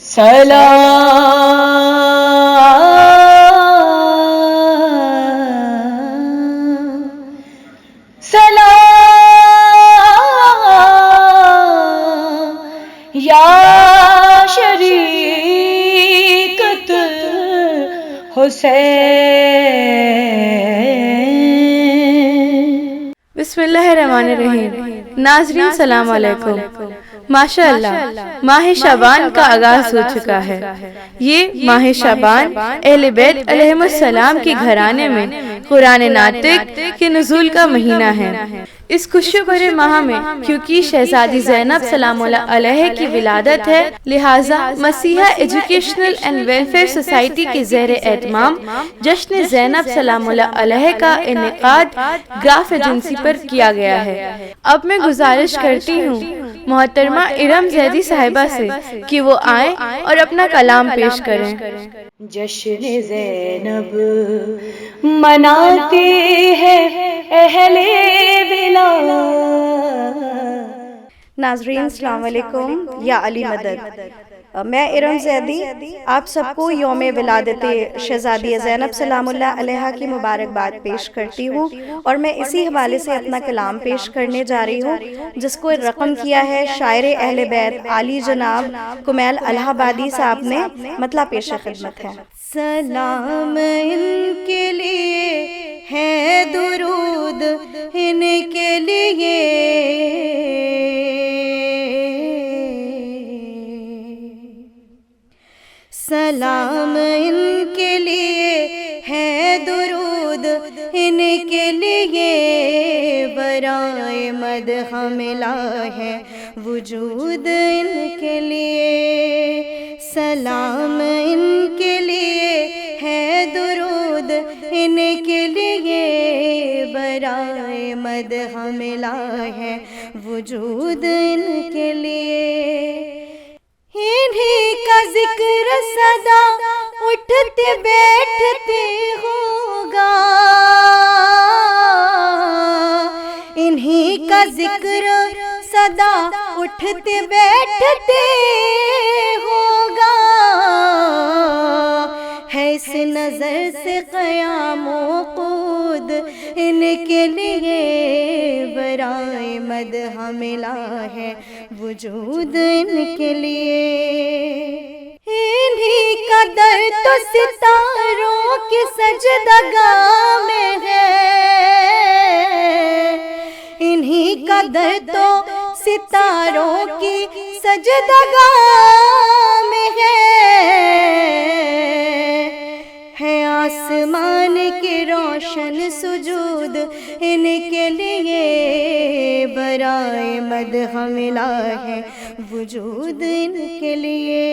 سلام سلام یا شریکت حسین۔ بسم اللہ الرحمن الرحیم۔ ناظرین سلام علیکم۔ ماشاء اللہ ماہ شعبان کا آغاز ہو چکا ہے۔ یہ ماہ شعبان اہل بیت علیہم السلام کے گھرانے میں قرآن ناطق کے نزول کا مہینہ ہے۔ اس خوشی بھرے ماہ میں کیونکہ شہزادی زینب سلام اللہ علیہ کی ولادت ہے، لہٰذا مسیحا ایجوکیشنل اینڈ ویلفیئر سوسائٹی کے زیر اہتمام جشن زینب سلام اللہ علیہ کا انعقاد گراف ایجنسی پر کیا گیا ہے۔ اب میں گزارش کرتی ہوں محترمہ ارم زیدی صاحبہ سے کہ وہ آئیں اور اپنا کلام پیش کریں۔ جشن زینب مناتے ہیں اہل ولایت۔ ناظرین السلام علیکم یا علی مدد۔ میں ارم زیدی آپ سب کو یوم ولادت شہزادی زینب سلام اللہ علیہ کی مبارکباد پیش کرتی ہوں، اور میں اسی حوالے سے اپنا کلام پیش کرنے جا رہی ہوں جس کو رقم کیا ہے شاعر اہل بیت عالی جناب کمیل الہ آبادی صاحب نے۔ مطلع پیش خدمت ہے۔ سلام ان کے لیے ہے درود ان کے لیے، سلام ان کے لیے ہے درود ان کے لیے، برائے مدح ملا ہے وجود ان کے لیے، سلام ان کے لیے ہے درود ان کے لیے، برائے مدح ملا ہے وجود ان کے لیے، انہی کا ذکر سدا اٹھتے بیٹھتے ہوگا، انہی کا ذکر سدا اٹھتے بیٹھتے ہوگا، ہے اس نظر سے قیام و قود ان کے لیے، برائے مدح ملا ہے وجود ان کے لیے، انہی کا در تو ستاروں کی سجدگاہ میں ہے، انہی کا در تو ستاروں کی سجدگاہ میں ہے آسمان کے روشن سجود ان کے لیے، برائے مدح ملا ہے وجود ان کے لیے،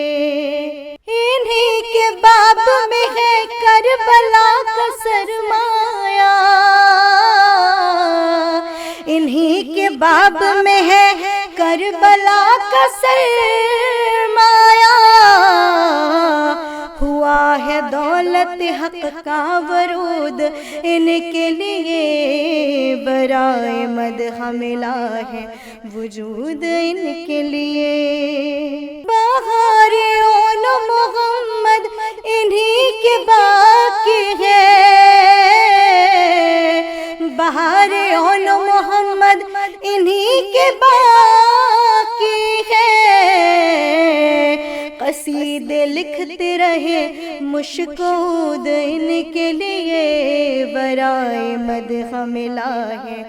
انہی کے باب میں ہے کربلا کا سرمایہ، انہی کے باب میں ہے کربلا کا سرمایہ، ہوا ہے دولت حق کا ورود ان کے لیے، برائے مدح ملا ہے وجود ان کے لیے، بہار اول محمد انہی کے باقی ہے، بہار اول محمد انہی کے باقی ہے، قصیدے لکھتے رہے مشکود ان کے لیے، برائے مدح ملا ہے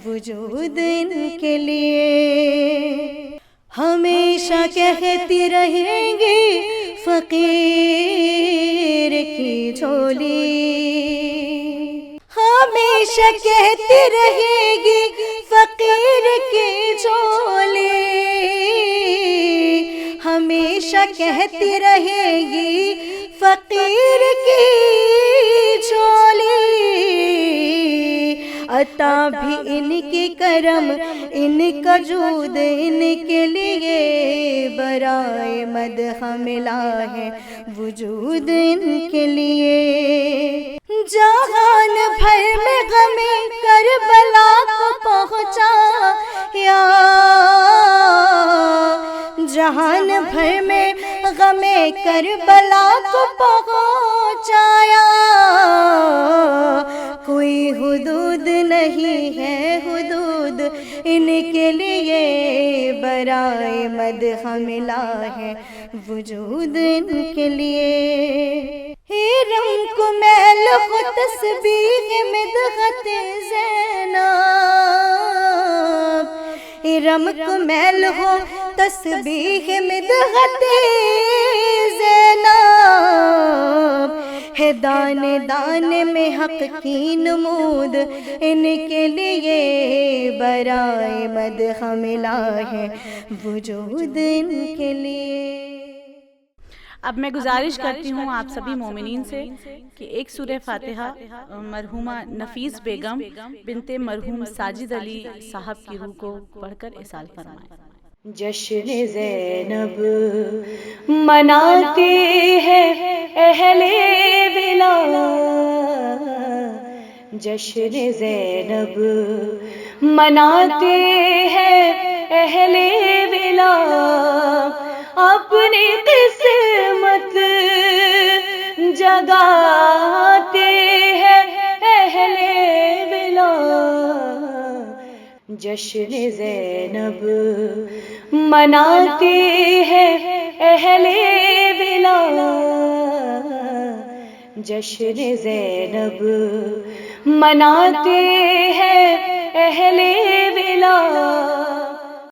وجود ان کے لیے، ہمیشہ کہتی رہیں گی فقیر کی جھولی، ہمیشہ کہتی رہے گی فقیر کی جھولی، ہمیشہ کہتی رہے گی فقیر کی جھولی، عطا بھی ان کی کرم ان کا جود ان کے لیے، برائے مدح ملا ہے وجود ان کے لیے، جہان بھر میں غم کربلا کو پہنچا یا جہان بھر میں غمِ کربلا کو پہنچایا. کوئی حدود نہیں ہے حدود ان کے لیے، برائے مدح ملا ہے وجود ان کے لیے. ہیرم کو میل ہو تسبیح مدحت زینب، ہیرم کو میل ہو تسبیح مدحت زینب. ہے دانے دانے میں حق کی نمود ان کے لیے، برائے مدح ملا ہے وجود ان کے لیے. اب میں گزارش کرتی ہوں آپ سبھی مومنین سے کہ ایک سورہ فاتحہ مرحومہ نفیس بیگم بنت مرحوم ساجد علی صاحب کی روح کو پڑھ کر اصال فرمائیں. جشن زینب مناتے ہیں اہل ولایت، جشن زینب مناتے ہیں اہل ولایت، اپنی قسمت جگاتے ہیں اہل ولایت. جشن زینب مناتے ہیں اہل ولایت، جشن زینب مناتے ہیں اہل ولایت.